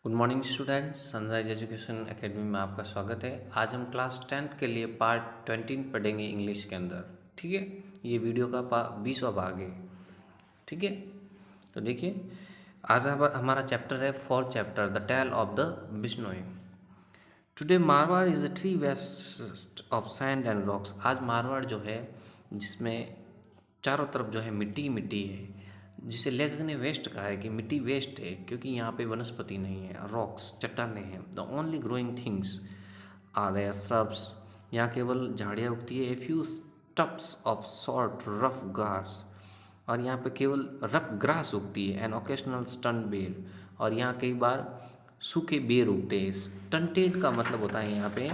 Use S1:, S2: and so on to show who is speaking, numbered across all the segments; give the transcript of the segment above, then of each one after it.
S1: Good morning students, sunrise education academy में आपका स्वागत है। आज हम क्लास 10th के लिए पार्ट 20 पढ़ेंगे इंग्लिश के अंदर। ठीक है, ये वीडियो का 20वां भाग है। ठीक है, तो देखिए, आज हमारा चैप्टर है fourth chapter, the tale of the Bishnoi. Today Marwar is a tree west of sand and rocks. आज मारवाड़ जो है, जिसमें चारों तरफ जो है मिट्टी ही मिट्टी है, जिसे लेखक ने वेस्ट कहा है कि मिट्टी वेस्ट है क्योंकि यहाँ पे वनस्पति नहीं है, रॉक्स चट्टाने हैं। The only growing things are the shrubs. यहाँ केवल झाड़ियाँ उगती है। A few stumps of short rough grass. और यहाँ पे केवल रफ ग्रास उगती है। एंड ओकेशनल स्टंट बेर। और यहाँ कई बार सूखे बेर उगते हैं। स्टंटेड का मतलब होता है यहाँ पे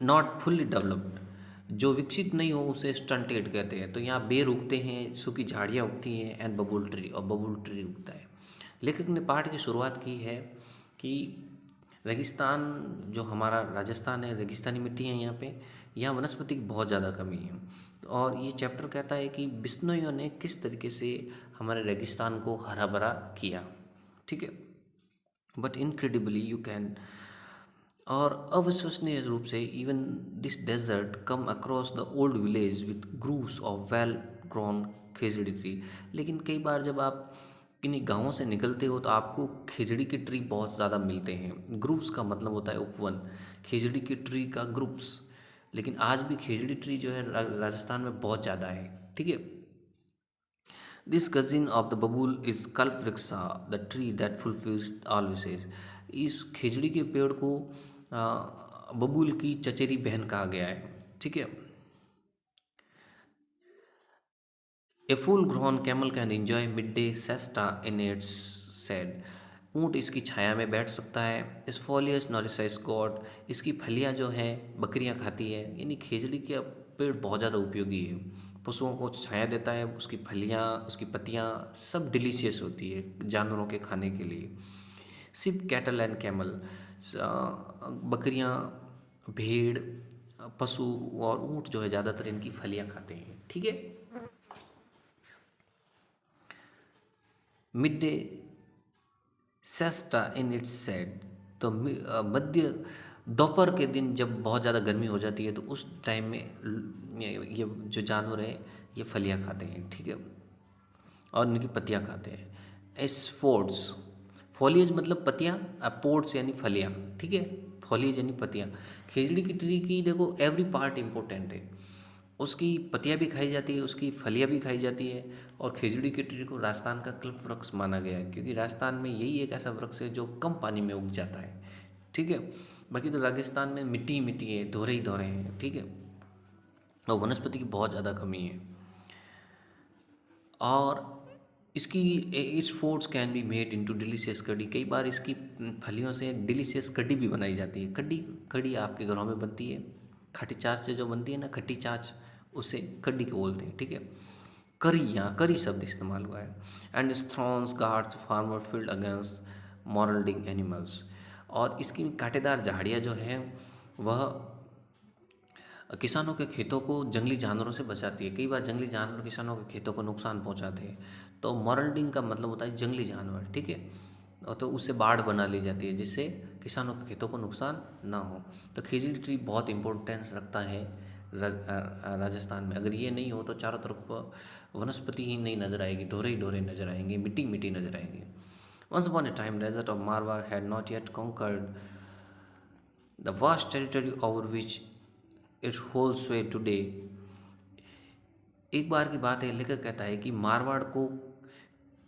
S1: नॉट फुल्ली डेवलप्ड, जो विकसित नहीं हो उसे स्टंटेड कहते हैं। तो यहाँ बेर उगते हैं, सूखी झाड़ियाँ उगती हैं, एंड बबूल ट्री, और बबूल ट्री उगता है। लेखक ने पाठ की शुरुआत की है कि रेगिस्तान, जो हमारा राजस्थान है, रेगिस्तानी मिट्टी है यहाँ पे, यहाँ वनस्पति की बहुत ज़्यादा कमी है। और ये चैप्टर कहता है कि बिश्नोइयों ने किस तरीके से हमारे रेगिस्तान को हरा भरा किया। ठीक है, बट इनक्रेडिबली यू कैन, और अविश्वसनीय रूप से, even this desert come across the old village with grooves of well grown khejri tree. लेकिन कई बार जब आप किन्हीं गांवों से निकलते हो तो आपको खेजड़ी के ट्री बहुत ज़्यादा मिलते हैं। ग्रुप्स का मतलब होता है उपवन, खेजड़ी के ट्री का ग्रुप्स। लेकिन आज भी खेजड़ी ट्री जो है राजस्थान में बहुत ज़्यादा है। ठीक है, this cousin of the babul is kalpavriksha, the tree that fulfils all wishes. इस खेजड़ी के पेड़ को बबूल की चचेरी बहन कहा गया है। ठीक है, a full grown camel can enjoy mid day siesta in its shade. ऊँट इसकी छाया में बैठ सकता है। इस फॉलियस नॉरिसाइस गॉड, इसकी फलियाँ जो हैं बकरियाँ खाती है। यानी खेजड़ी का पेड़ बहुत ज़्यादा उपयोगी है, पशुओं को छाया देता है। उसकी फलियाँ, उसकी पत्तियाँ सब डिलीशियस होती है जानवरों के खाने के लिए। सिप कैटल एंड कैमल, बकरियाँ, भेड़, पशु और ऊँट जो है ज़्यादातर इनकी फलियाँ खाते हैं। ठीक है, mid day siesta in its shade, तो मध्य दोपहर के दिन जब बहुत ज़्यादा गर्मी हो जाती है तो उस टाइम में ये जो जानवर है ये फलियाँ खाते हैं। ठीक है, और इनकी पत्तियाँ खाते हैं। एस्फोर्ड्स, फॉलिएज मतलब पत्तियाँ, पोर्ट्स यानी फलियाँ। ठीक है, फॉलिएज यानी पत्तियाँ। खेजड़ी की ट्री की देखो एवरी पार्ट इम्पोर्टेंट है। उसकी पत्तियाँ भी खाई जाती है, उसकी फलियाँ भी खाई जाती है। और खेजड़ी की ट्री को राजस्थान का कल्प वृक्ष माना गया है क्योंकि राजस्थान में यही एक ऐसा वृक्ष है जो कम पानी में उग जाता है। ठीक है, बाकी तो राजस्थान में मिट्टी ही मिट्टी है, धोरे ही धोरे हैं। ठीक है, और वनस्पति की बहुत ज़्यादा कमी है। और इसकी its fruits can be made into delicious कड़ी। कई बार इसकी फलियों से डिलीशियस कड़ी भी बनाई जाती है। कड़ी, कड़ी आपके घरों में बनती है, खट्टी छाछ से जो बनती है ना, खट्टी छाछ, उसे कड़ी को बोलते हैं। ठीक है, करी, यहाँ करी शब्द इस्तेमाल हुआ है। And thorns guards farmer field against marauding animals. और इसकी कांटेदार झाड़ियाँ जो हैं वह किसानों के खेतों को जंगली जानवरों से बचाती है। कई बार जंगली जानवर किसानों के खेतों को नुकसान पहुंचाते हैं। तो मॉरल्डिंग का मतलब होता है जंगली जानवर। ठीक है, और तो उससे बाड़ बना ली जाती है जिससे किसानों के खेतों को नुकसान ना हो। तो खेजड़ी ट्री बहुत इंपॉर्टेंस रखता है राजस्थान में। अगर ये नहीं हो तो चारों तरफ वनस्पति ही नहीं नजर आएगी, ढोरे ही ढोरे नजर आएंगे, मिट्टी मिट्टी नजर आएंगे। Once upon a time desert of Marwar had not yet conquered the vast territory over which it hold sway today. एक बार की बात है, लेखक कहता है कि मारवाड़ को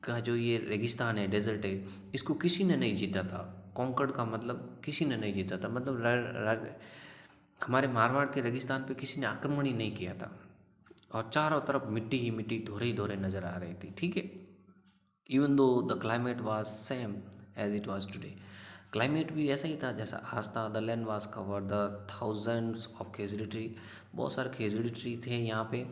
S1: का जो ये रेगिस्तान है, डेजर्ट है, इसको किसी ने नहीं जीता था। कॉन्कर्ड का मतलब किसी ने नहीं जीता था, मतलब हमारे मारवाड़ के रेगिस्तान पे किसी ने आक्रमण ही नहीं किया था। और चारों तरफ मिट्टी ही मिट्टी, धोरे ही धोरे नजर आ रही थी। ठीक है, even though the climate was same as it was today. Climate भी ऐसा ही था जैसा आज था। The land was covered the thousands of khejri tree, बहुत सारे खेजड़ी ट्री थे यहाँ पे।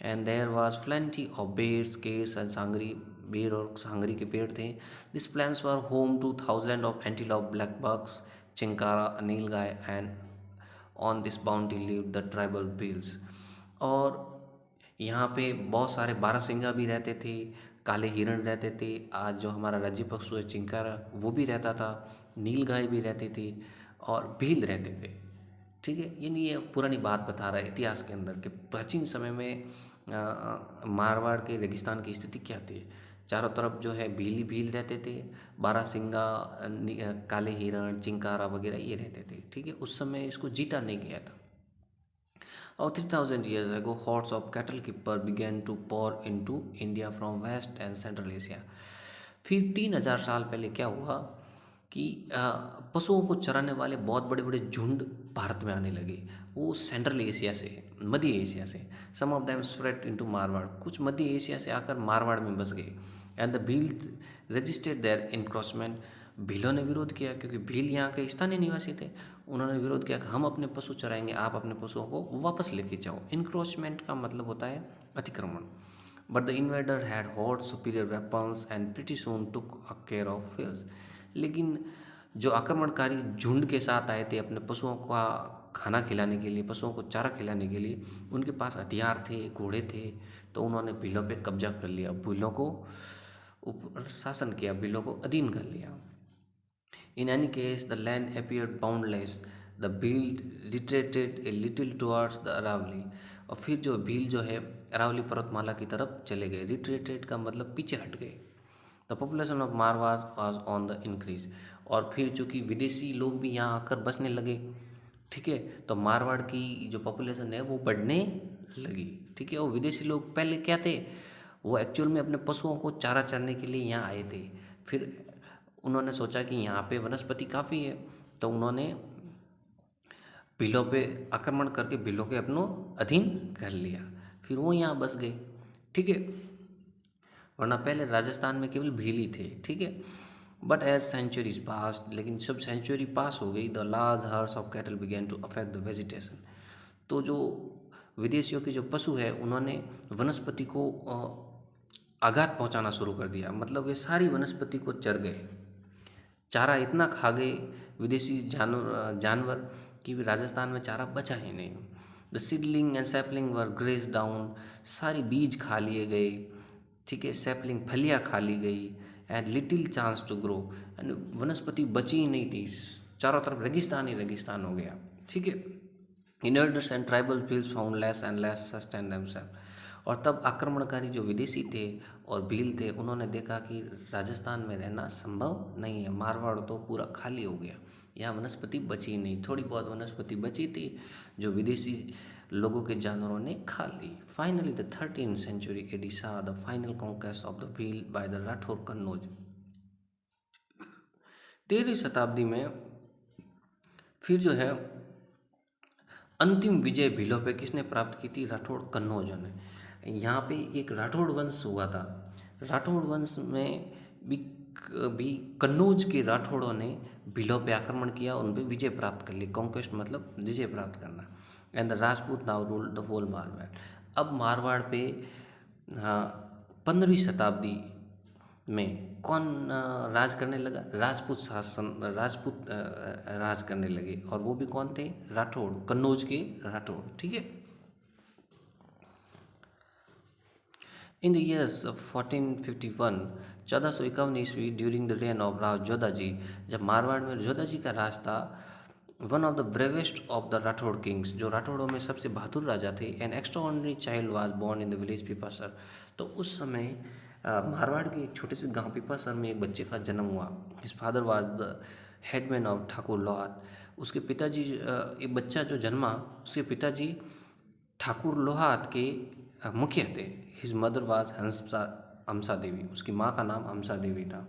S1: And there was plenty of bers, ker and sangri, बेर और सांगरी के पेड़ थे। This plains were home to thousand of antelope, black bucks, chinkara, nilgai, and on this bounty live the tribal bills. और यहाँ पे बहुत सारे बारहसिंगा भी रहते थे, काले हिरण रहते थे। आज जो हमारा राज्य पशु है चिंकारा वो भी रहता था, नीलगाय भी रहते थे और भील रहते थे। ठीक है, ये पुरानी बात बता रहा है इतिहास के अंदर कि प्राचीन समय में मारवाड़ के रेगिस्तान की स्थिति क्या थी। चारों तरफ जो है भील ही भील रहते थे, बारहसिंगा, काले हिरण, चिंकारा वगैरह ये रहते थे। ठीक है, उस समय इसको जीता नहीं गया था। और 3000 years ago, hordes of cattle keeper began to pour into India from West and Central Asia. फिर 3000 साल पहले क्या हुआ कि पशुओं को चराने वाले बहुत बड़े बड़े झुंड भारत में आने लगे। वो सेंट्रल एशिया से, मध्य एशिया से। Some of them spread into Marwar, कुछ मध्य एशिया से आकर मारवाड़ में बस गए। And the Bhil registered their encroachment, भीलों ने विरोध किया क्योंकि भील यहाँ के स्थानीय निवासी थे। उन्होंने विरोध किया कि हम अपने पशु चराएंगे, आप अपने पशुओं को वापस लेके जाओ। इनक्रोचमेंट का मतलब होता है अतिक्रमण। But the invader had hot superior weapons and pretty soon took care of fields. लेकिन जो आक्रमणकारी झुंड के साथ आए थे अपने पशुओं का खाना खिलाने के लिए, पशुओं को चारा खिलाने के लिए, उनके पास हथियार थे, घोड़े थे, तो उन्होंने भीलों पे कब्जा कर लिया, भीलों को ऊपर शासन किया, भीलों को अधीन कर लिया। In any case, the land appeared boundless. The Bhil retreated a little towards the Aravalli, और फिर जो भील जो है अरावली पर्वतमाला की तरफ चले गए। रिट्रेटेड का मतलब पीछे हट गए। The population of Marwar was on the increase, और फिर चूँकि विदेशी लोग भी यहाँ आकर बसने लगे, ठीक है, तो मारवाड़ की जो पॉपुलेशन है वो बढ़ने लगी। ठीक है, और विदेशी लोग पहले क्या थे, वो एक्चुअल में अपने पशुओं को चारा चरने के लिए यहाँ आए थे। फिर उन्होंने सोचा कि यहाँ पे वनस्पति काफ़ी है, तो उन्होंने भीलों पे आक्रमण करके भीलों के अपनों अधीन कर लिया। फिर वो यहाँ बस गए। ठीक है, वरना पहले राजस्थान में केवल भील ही थे। ठीक है, बट एज सेंचुरीज पास, लेकिन जब सेंचुरी पास हो गई, the large herds of cattle begin to affect the vegetation. तो जो विदेशियों के जो पशु है उन्होंने वनस्पति को आघात पहुंचाना शुरू कर दिया। मतलब वे सारी वनस्पति को चर गए, चारा इतना खा गए विदेशी जानवर कि राजस्थान में चारा बचा ही नहीं। The seedling and sapling were graze down, सारी बीज खा लिए गए। ठीक है, सैपलिंग फलियाँ खा ली गई। And little chance to grow, and वनस्पति बची ही नहीं थी, चारों तरफ रेगिस्तान ही रेगिस्तान हो गया। ठीक है, invaders and tribal peoples found less and less sustain themselves. और तब आक्रमणकारी जो विदेशी थे और भील थे, उन्होंने देखा कि राजस्थान में रहना संभव नहीं है, मारवाड़ तो पूरा खाली हो गया, यहाँ वनस्पति बची नहीं। थोड़ी बहुत वनस्पति बची थी जो विदेशी लोगों के जानवरों ने खा ली। Finally the 13th century AD saw the final conquest of the Bhil by the Rathore Kannauj. 13वीं शताब्दी में फिर जो है अंतिम विजय भीलों पे किसने प्राप्त की थी, राठौड़ कन्नौजों ने। यहाँ पे एक राठौड़ वंश हुआ था। राठौड़ वंश में भी कन्नौज के राठौड़ों ने भीलों पे आक्रमण किया, उन पे विजय प्राप्त कर ली। कॉन्क्वेस्ट मतलब विजय प्राप्त करना। And the Rajput now rule the whole Marwar. अब मारवाड़ पे 15वीं शताब्दी में कौन राज करने लगा, राजपूत राज करने लगे, और वो भी कौन थे, राठौड़, कन्नौज के राठौड़। ठीक है, इन द ईयर्स 1451, 1451 ईस्वी, during the reign of Rao Jodhaji, जब मारवाड़ में जोधाजी का राज था, one of the bravest of the Rathore kings, जो राठौड़ों में सबसे बहादुर राजा थे, an extraordinary child was born in the village Pipasar. तो उस समय मारवाड़ के एक छोटे से गांव पिपासर में एक बच्चे का जन्म हुआ। His father was the headman of Thakur Lohat. उसके पिताजी, एक बच्चा जो जन्मा, उसके पिताजी ठाकुर लोहात के मुखिया थे। हिज मदर वाज हमसा देवी, उसकी माँ का नाम हमसा देवी था।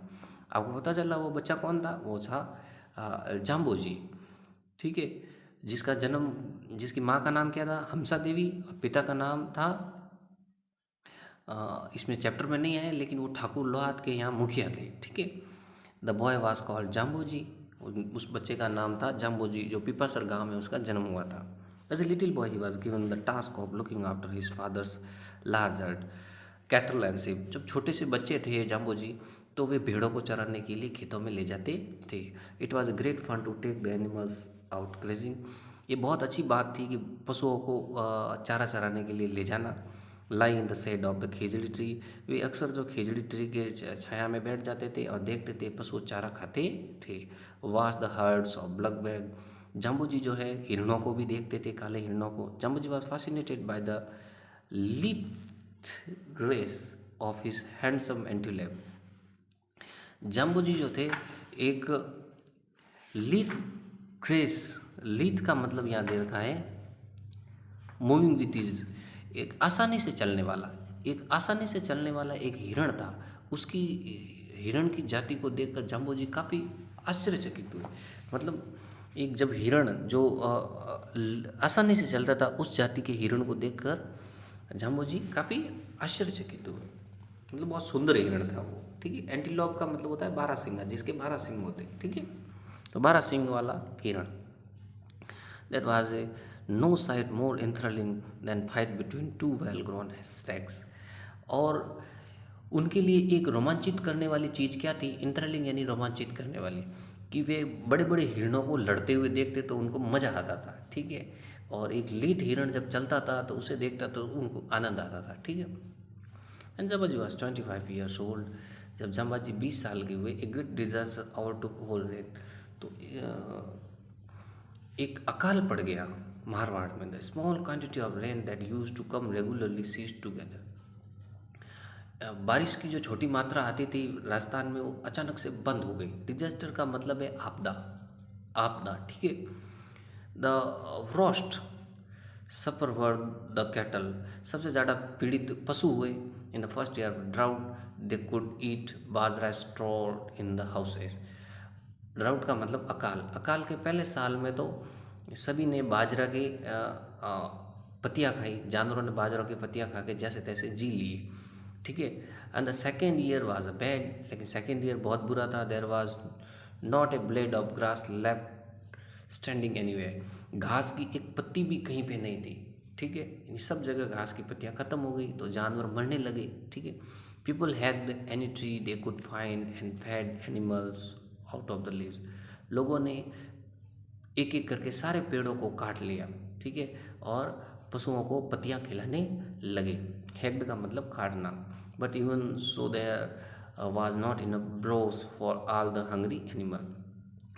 S1: आपको पता चला वो बच्चा कौन था, वो था जाम्बो जी। ठीक है, जिसकी माँ का नाम क्या था, हमसा देवी, और पिता का नाम था, इसमें चैप्टर में नहीं आया, लेकिन वो ठाकुर लोहात के यहाँ मुखिया थे। ठीक है, द बॉय वाज कॉल्ड जाम्बो जी, उस बच्चे का नाम था जाम्बो जी, जो पिपासर गांव में उसका जन्म हुआ था। As a little boy he was given the task of looking after his father's large herd cattle and sheep. जब छोटे से बच्चे थे जाम्बो जी, तो वे भेड़ों को चराने के लिए खेतों में ले जाते थे। It was a great fun to take the animals out grazing. ये बहुत अच्छी बात थी कि पशुओं को चारा चराने के लिए ले जाना। Lie in the shade of the khejri tree, वे अक्सर जो खेजड़ी ट्री के छाया में बैठ जाते थे और देखते थे पशु चारा खाते थे। Watch the herds of blackbuck, Jambu ji जो है हिरणों को भी देखते थे, काले हिरणों को। Jambu ji was fascinated by the lithe grace of his handsome antelope. Jambu ji जो थे एक लीथ ग्रेस, लीथ का मतलब यहाँ दे रखा है मूविंग विथ इज, एक आसानी से चलने वाला, एक आसानी से चलने वाला एक हिरण था। उसकी हिरण की जाति को देखकर जाम्बू जी काफ़ी आश्चर्यचकित हुए। मतलब एक जब हिरण जो आसानी से चलता था, उस जाति के हिरण को देखकर जाम्बू जी काफ़ी आश्चर्यचकित हुए। मतलब बहुत सुंदर हिरण था वो, ठीक है। एंटीलॉप का मतलब होता है 12 सिंगा, जिसके 12 सिंग होते हैं, ठीक है। तो 12 सिंग वाला हिरण। That was a no sight more enthralling than fight between two well grown stags. और उनके लिए एक रोमांचित करने वाली चीज़ क्या थी, एंथ्रलिंग यानी रोमांचित करने वाली, कि वे बड़े बड़े हिरणों को लड़ते हुए देखते तो उनको मज़ा आता था, ठीक है। और एक लीड हिरण जब चलता था तो उसे देखता तो उनको आनंद आता था, ठीक है। And Jambaji was 25 years old, जब जाम्बाजी 20 साल के हुए, a great disaster overtook whole rain, तो एक अकाल पड़ गया मारवाड़ में। The small quantity of rain that used to come regularly ceased together, बारिश की जो छोटी मात्रा आती थी राजस्थान में, वो अचानक से बंद हो गई। डिजास्टर का मतलब है आपदा, आपदा, ठीक है। The worst suffer were the cattle, सबसे ज़्यादा पीड़ित पशु हुए। In the first year drought they could eat bajra straw in the houses. Drought का मतलब अकाल, अकाल के पहले साल में तो सभी ने बाजरा की पत्तियाँ खाई, जानवरों ने बाजरों की पत्तियाँ खा के जैसे तैसे जी लिए, ठीक है। And the second year was a bad, लेकिन सेकेंड ईयर बहुत बुरा था। There was not a blade of grass left standing anywhere, घास की एक पत्ती भी कहीं पे नहीं थी, ठीक है। इन सब जगह घास की पत्तियाँ खत्म हो गई, तो जानवर मरने लगे, ठीक है। People hacked any tree they could find and fed animals out of the leaves, लोगों ने एक एक करके सारे पेड़ों को काट लिया, ठीक है, और पशुओं को पत्तियाँ खिलाने लगे। हैक्ड का मतलब काटना। But even so there was not in browse for all the hungry animal,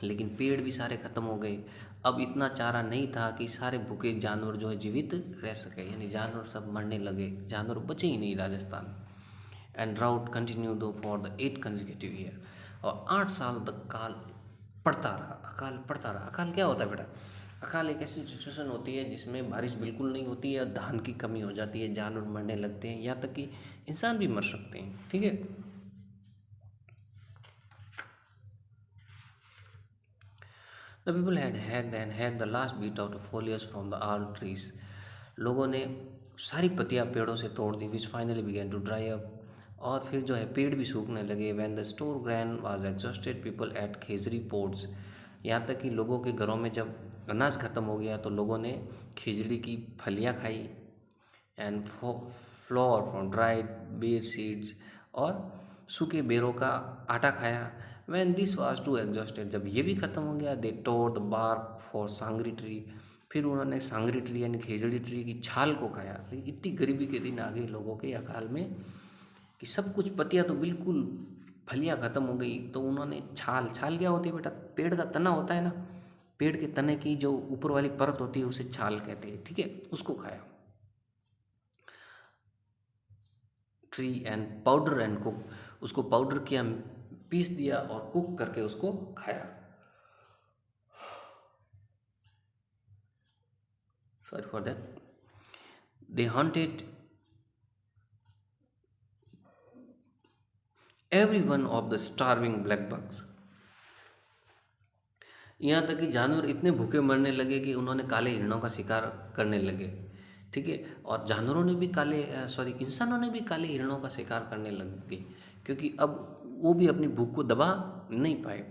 S1: लेकिन पेड़ भी सारे खत्म हो गए। अब इतना चारा नहीं था कि सारे भूखे जानवर जो है जीवित रह सके, यानी जानवर सब मरने लगे, जानवर बचे ही नहीं राजस्थान में। And drought continued for the 8 consecutive year, और 8 साल तक काल पड़ता रहा, अकाल पड़ता रहा। अकाल क्या होता है बेटा? अकाल एक ऐसी सिचुएशन होती है जिसमें बारिश बिल्कुल नहीं होती है, धान की कमी हो जाती है, जानवर मरने लगते हैं, यहाँ तक कि इंसान भी मर सकते हैं, ठीक है। The people had hacked and hacked the last beat out of foliage from the all trees, लोगों ने सारी पत्तियाँ पेड़ों से तोड़ दी, which finally began to dry up, और फिर जो है पेड़ भी सूखने लगे। When the store grain was exhausted people ate khejri pods, यहाँ तक कि लोगों के घरों में जब अनाज खत्म हो गया तो लोगों ने खिचड़ी की फलियाँ खाई। And flour from dried ber seeds, और सूखे बेरों का आटा खाया। When this was too exhausted, जब ये भी खत्म हो गया, they tore the bark for sangri tree, फिर उन्होंने सांगरी ट्री यानी खेजड़ी ट्री की छाल को खाया। लेकिन इतनी गरीबी के दिन आ गए लोगों के अकाल में कि सब कुछ पत्तियाँ तो बिल्कुल, फलियाँ खत्म हो गई, तो उन्होंने छाल, छाल क्या होती है बेटा? पेड़ का तना होता है ना, पेड़ के तने की जो ऊपर वाली परत होती है उसे छाल कहते हैं, ठीक है, उसको खाया। Tree and powder and cook, उसको पाउडर किया, पीस दिया और कुक करके उसको खाया। Sorry for that. They hunted every one of the starving black bugs, यहाँ तक कि जानवर इतने भूखे मरने लगे कि उन्होंने काले हिरणों का शिकार करने लगे, ठीक है। और जानवरों ने भी इंसानों ने भी काले हिरणों का शिकार करने लगे, क्योंकि अब वो भी अपनी भूख को दबा नहीं पाए,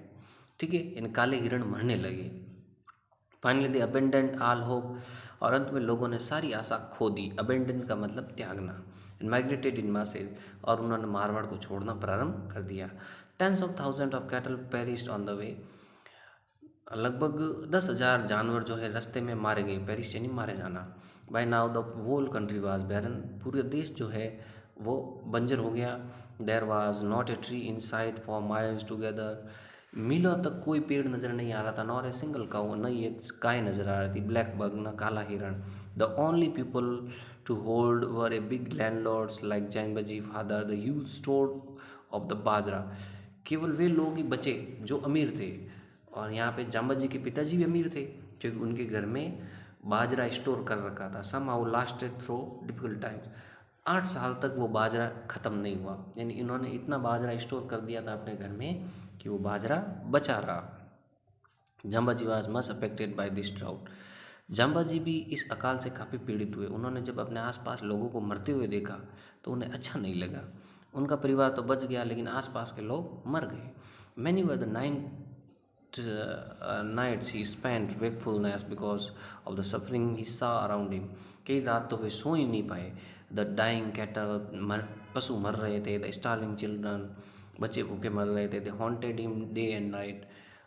S1: ठीक है। इन काले हिरण मरने लगे। Finally they abandoned all hope, और अंत में लोगों ने सारी आशा खो दी। अबेंडेंट का मतलब त्यागना। माइग्रेटेड इन मासेज, और उन्होंने मारवाड़ को छोड़ना प्रारंभ कर दिया। Tens of thousand of cattle perished on the way, लगभग 10,000 जानवर जो है रास्ते में मारे गए। पेरिश यानी मारे जाना। By now the whole country was barren, पूरे देश जो है वो बंजर हो गया। There was not a tree in sight for miles together, मीलों तक कोई पेड़ नज़र नहीं आ रहा था। नॉट ए सिंगल काउ, न एक गाय नज़र आ रही थी, ब्लैक बग, न काला हिरण। The only people to hold were a big landlords like Jambaji father, the huge store of the bajra. केवल वे लोग ही बचे जो अमीर थे, और यहाँ पे जाम्बाजी के पिताजी भी अमीर थे क्योंकि उनके घर में बाजरा स्टोर कर रखा था। Somehow lasted through difficult times, 8 साल तक वो बाजरा ख़त्म नहीं हुआ, यानी इन्होंने इतना बाजरा स्टोर कर दिया था अपने घर में कि वो बाजरा बचा रहा। Jambaji was much affected by this drought, Jambaji भी इस अकाल से काफ़ी पीड़ित हुए। उन्होंने जब अपने आसपास लोगों को मरते हुए देखा तो उन्हें अच्छा नहीं लगा। उनका परिवार तो बच गया लेकिन आसपास के लोग मर गए। Many were the nights he spent wakefulness because of the suffering he saw around him, कई रात तो वे सो ही नहीं पाए। द डाइंग कैटल, पशु मर रहे थे। द स्टार्विंग चिल्ड्रन, बच्चे भूखे मर रहे थे। They haunted him day and night,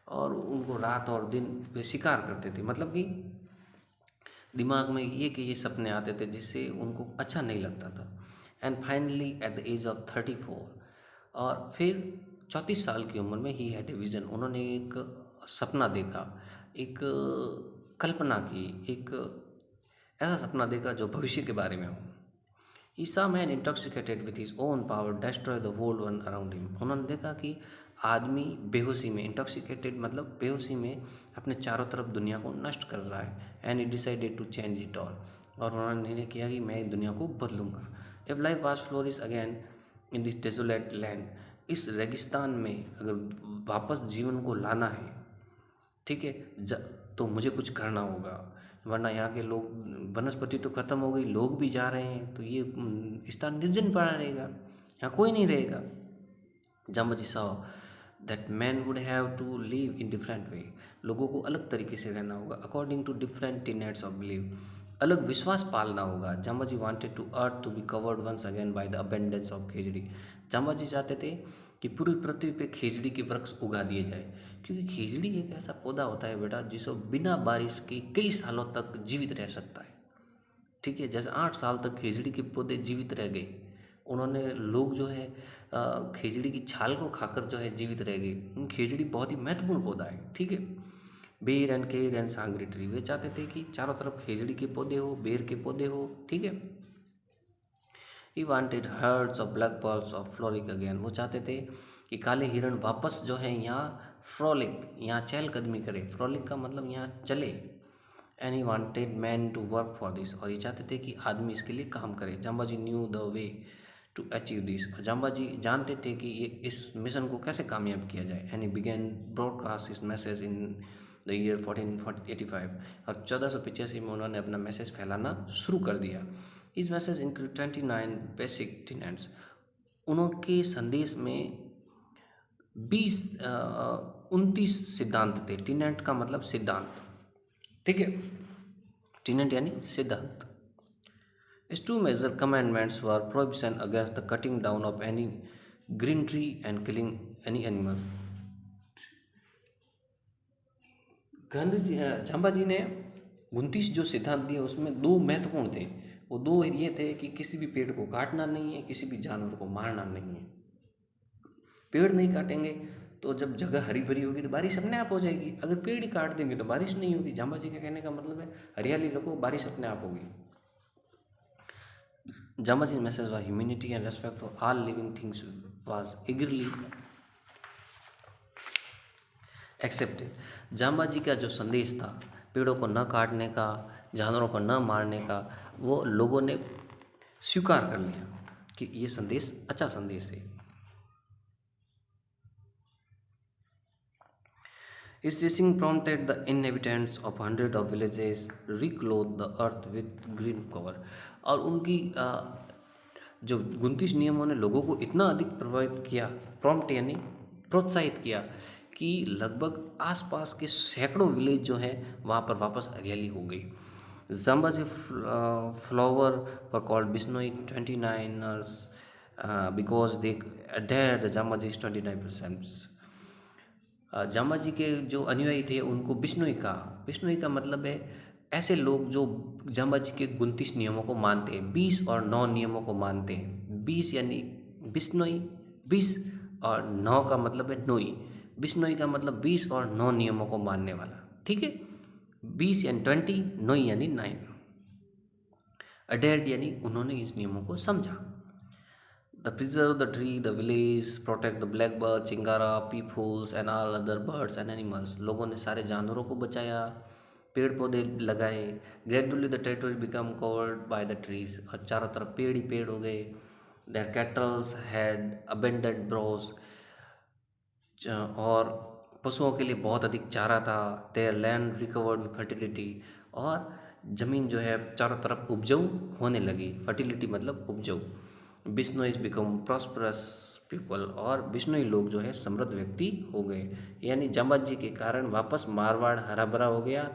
S1: और उनको रात और दिन वे शिकार करते थे, मतलब कि दिमाग में ये कि ये सपने आते थे जिससे उनको अच्छा नहीं लगता था। And finally at the age of 34, और फिर 34 साल की उम्र में ही हैड ए विजन, उन्होंने एक सपना देखा, एक कल्पना की, एक ऐसा सपना देखा जो भविष्य के बारे में हो। He saw man intoxicated with his own power destroy the whole one around him. उन्होंने देखा कि आदमी बेहोशी में, इंटॉक्सिकेटेड मतलब बेहोशी में, अपने चारों तरफ दुनिया को नष्ट कर रहा है। And he decided to change it all, और उन्होंने निर्णय किया कि मैं दुनिया को बदलूंगा। If life was flourish again in this desolate land, इस रेगिस्तान में अगर वापस जीवन को लाना है, ठीक है, तो मुझे कुछ करना होगा, वरना यहाँ के लोग, वनस्पति तो ख़त्म हो गई, लोग भी जा रहे हैं, तो ये स्थान निर्जन पड़ा रहेगा, यहाँ कोई नहीं रहेगा। Jambaji saw that man would have to live in different way, लोगों को अलग तरीके से रहना होगा, according to different tenets of believe, अलग विश्वास पालना होगा। Jambaji wanted to earth to be covered once again by the abundance of khejri, Jambaji चाहते थे कि पूरी पृथ्वी पे खेजड़ी के वृक्ष उगा दिए जाए, क्योंकि खेजड़ी एक ऐसा पौधा होता है बेटा जिसको बिना बारिश के कई सालों तक जीवित रह सकता है। ठीक है, जैसे 8 साल तक खेजड़ी के पौधे जीवित रह गए, उन्होंने लोग जो है खेजड़ी की छाल को खाकर जो है जीवित रह गए। खेजड़ी बहुत ही महत्वपूर्ण पौधा है, ठीक है। बेर एंड केर एंड सांगरी ट्री, वे चाहते थे कि चारों तरफ खेजड़ी के पौधे हो, बेर के पौधे हो, ठीक है। He wanted hertz of black pearls of fluoric again, वो चाहते थे कि काले हिरण वापस जो है यहाँ फ्रॉलिक, यहाँ चहलकदमी करे, फ्रॉलिक का मतलब यहाँ चले। And he wanted man to work for this, और ये चाहते थे कि आदमी इसके लिए काम करे। Jambaji knew the way to achieve this, और जाम्बाजी जानते थे कि ये इस मिशन को कैसे कामयाब किया जाए। And he begin broadcast his message in the year 1485, और 1485 में उन्होंने अपना मैसेज फैलाना शुरू कर दिया। इस मैसेज इंक्लूड 29 बेसिक टेनेट्स, उनके संदेश में 29 सिद्धांत थे। टेनेट का मतलब सिद्धांत, ठीक है, टेनेट यानी सिद्धांत। His 2 major commandments were prohibition against the cutting down of any green tree and killing any animal. Jambaji ने 29 जो सिद्धांत दिए उसमें 2 महत्वपूर्ण थे। वो 2 ये थे कि किसी भी पेड़ को काटना नहीं है, किसी भी जानवर को मारना नहीं है। पेड़ नहीं काटेंगे तो जब जगह हरी भरी होगी तो बारिश अपने आप हो जाएगी, अगर पेड़ ही काट देंगे तो बारिश नहीं होगी। जाम्बाजी के कहने का मतलब है हरियाली रखो, बारिश अपने आप होगी। जाम्बाजी's message of humanity and respect for all living things was eagerly accepted. Jambaji का जो संदेश था पेड़ों को न काटने का, जानवरों को न मारने का, वो लोगों ने स्वीकार कर लिया कि ये संदेश अच्छा संदेश है। His teaching prompted the inhabitants of hundreds of villages reclothe the earth with green cover, और उनकी जो 29 नियमों ने लोगों को इतना अधिक प्रभावित किया, प्रॉम्प्ट यानी प्रोत्साहित किया, कि लगभग आसपास के सैकड़ों विलेज जो है वहाँ पर वापस हरियाली हो गई। Jambaji followers were called Bishnoi 29ers because they adhered the Jambaji's 29%। Jambaji के जो अनुयायी थे उनको बिश्नोई कहा। बिश्नोई का मतलब है ऐसे लोग जो जांबाजी के 29 नियमों को मानते हैं, 20 और 9 नियमों को मानते हैं। 20 यानी बिश्नोई, 20 और 9 का मतलब है नोई। बिश्नोई का मतलब 20 और 9 नियमों को मानने वाला, ठीक है। 20 यानी 20, नोई यानी 9। अडेयर्ड यानी उन्होंने इस नियमों को समझा। The preserve the tree, the village, protect the black bird, chinkara, peep holes and all other birds and animals. लोगों ने सारे जानवरों को बचाया, पेड़ पौधे लगाए। Gradually the territory become covered by the trees, और चारों तरफ पेड़ ही पेड़ हो गए। Their cattles had abundant browse, और पशुओं के लिए बहुत अधिक चारा था। Their land recovered with fertility, और ज़मीन जो है चारों तरफ उपजाऊ होने लगी। फर्टिलिटी मतलब उपजाऊ। बिश्नोईज बिकम प्रॉस्परस पीपल, और बिश्नोई लोग जो है समृद्ध व्यक्ति हो गए। यानी जांबाजी के कारण वापस मारवाड़ हरा भरा हो गया,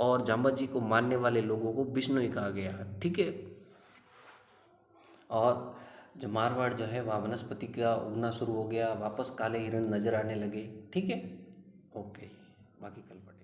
S1: और जांबाजी को मानने वाले लोगों को बिश्नोई कहा गया, ठीक है। और जो मारवाड़ जो है वहाँ वनस्पति का उगना शुरू हो गया, वापस काले हिरण नजर आने लगे, ठीक है। ओके, बाकी कल पढ़ेंगे।